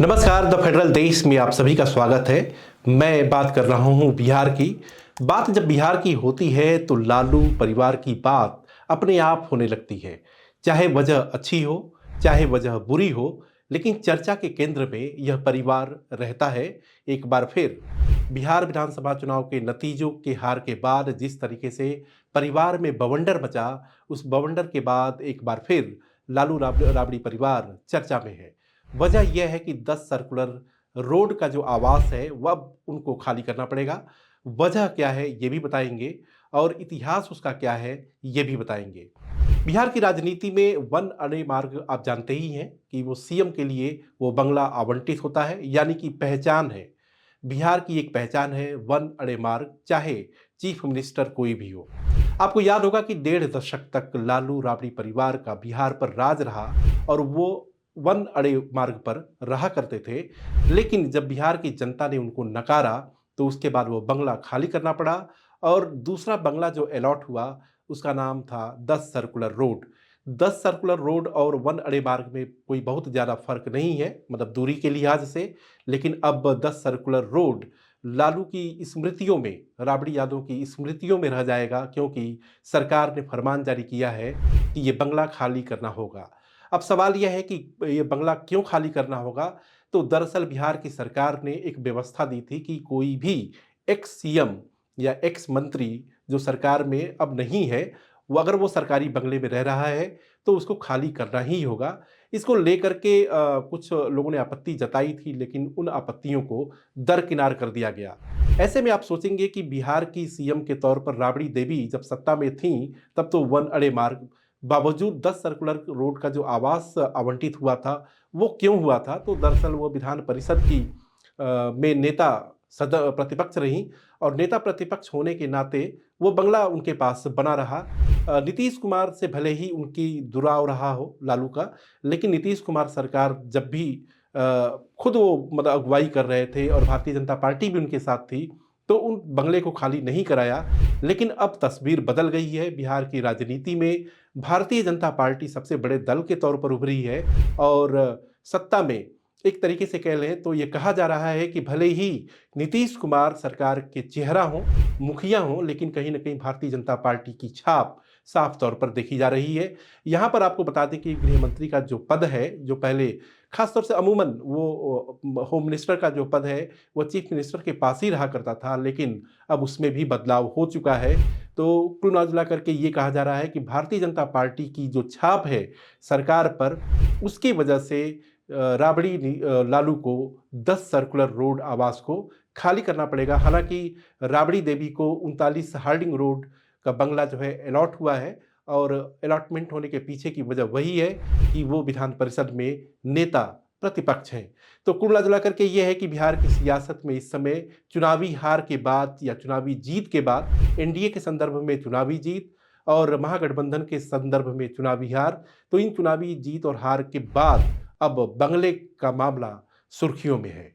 नमस्कार, the federal देश में आप सभी का स्वागत है। मैं बात कर रहा हूं बिहार की। बात जब बिहार की होती है तो लालू परिवार की बात अपने आप होने लगती है। चाहे वजह अच्छी हो, चाहे वजह बुरी हो, लेकिन चर्चा के केंद्र में यह परिवार रहता है। एक बार फिर बिहार विधानसभा चुनाव के नतीजों के हार के बाद जिस तरीके से परिवार में बवंडर मचा, उस बवंडर के बाद एक बार फिर लालू राबड़ी परिवार चर्चा में है। वजह यह है कि 10 सर्कुलर रोड का जो आवास है वह अब उनको खाली करना पड़ेगा। वजह क्या है ये भी बताएंगे और इतिहास उसका क्या है ये भी बताएंगे। बिहार की राजनीति में वन अड़े मार्ग आप जानते ही हैं कि वो सीएम के लिए वो बंगला आवंटित होता है, यानी कि पहचान है। बिहार की एक पहचान है वन अड़े मार्ग, चाहे चीफ मिनिस्टर कोई भी हो। आपको याद होगा कि 1.5 दशक तक लालू राबड़ी परिवार का बिहार पर राज रहा और वो वन अड़े मार्ग पर रहा करते थे। लेकिन जब बिहार की जनता ने उनको नकारा तो उसके बाद वो बंगला खाली करना पड़ा और दूसरा बंगला जो अलॉट हुआ उसका नाम था 10 सर्कुलर रोड। 10 सर्कुलर रोड और वन अड़े मार्ग में कोई बहुत ज़्यादा फर्क नहीं है, मतलब दूरी के लिहाज से। लेकिन अब 10 सर्कुलर रोड लालू की स्मृतियों में, राबड़ी यादों की स्मृतियों में रह जाएगा, क्योंकि सरकार ने फरमान जारी किया है कि ये बंगला खाली करना होगा। अब सवाल यह है कि ये बंगला क्यों खाली करना होगा। तो दरअसल बिहार की सरकार ने एक व्यवस्था दी थी कि कोई भी एक्स सीएम या एक्स मंत्री जो सरकार में अब नहीं है, वो अगर वो सरकारी बंगले में रह रहा है तो उसको खाली करना ही होगा। इसको लेकर के कुछ लोगों ने आपत्ति जताई थी, लेकिन उन आपत्तियों को दरकिनार कर दिया गया। ऐसे में आप सोचेंगे कि बिहार की सीएम के तौर पर राबड़ी देवी जब सत्ता में थी तब तो वन अड़े मार्ग, बावजूद 10 सर्कुलर रोड का जो आवास आवंटित हुआ था वो क्यों हुआ था। तो दरअसल वो विधान परिषद की में नेता प्रतिपक्ष रही और नेता प्रतिपक्ष होने के नाते वो बंगला उनके पास बना रहा। नीतीश कुमार से भले ही उनकी दुराव रहा हो लालू का, लेकिन नीतीश कुमार सरकार जब भी खुद वो मतलब अगुवाई कर रहे थे और भारतीय जनता पार्टी भी उनके साथ थी, तो उन बंगले को खाली नहीं कराया। लेकिन अब तस्वीर बदल गई है बिहार की राजनीति में। भारतीय जनता पार्टी सबसे बड़े दल के तौर पर उभरी है और सत्ता में एक तरीके से कह लें तो ये कहा जा रहा है कि भले ही नीतीश कुमार सरकार के चेहरा हों, मुखिया हों, लेकिन कहीं ना कहीं भारतीय जनता पार्टी की छाप साफ तौर पर देखी जा रही है। यहाँ पर आपको बता दें कि गृह मंत्री का जो पद है, जो पहले खासतौर से अमूमन वो होम मिनिस्टर का जो पद है वो चीफ मिनिस्टर के पास ही रहा करता था, लेकिन अब उसमें भी बदलाव हो चुका है। तो कुल मिला करके ये कहा जा रहा है कि भारतीय जनता पार्टी की जो छाप है सरकार पर, उसकी वजह से लालू को 10 सर्कुलर रोड आवास को खाली करना पड़ेगा। हालांकि राबड़ी देवी को 39 हार्डिंग रोड का बंगला जो है अलॉट हुआ है और अलॉटमेंट होने के पीछे की वजह वही है कि वो विधान परिषद में नेता प्रतिपक्ष हैं। तो कुल मिला करके ये है कि बिहार की सियासत में इस समय चुनावी हार के बाद या चुनावी जीत के बाद, एनडीए के संदर्भ में चुनावी जीत और महागठबंधन के संदर्भ में चुनावी हार, तो इन चुनावी जीत और हार के बाद अब बंगले का मामला सुर्खियों में है।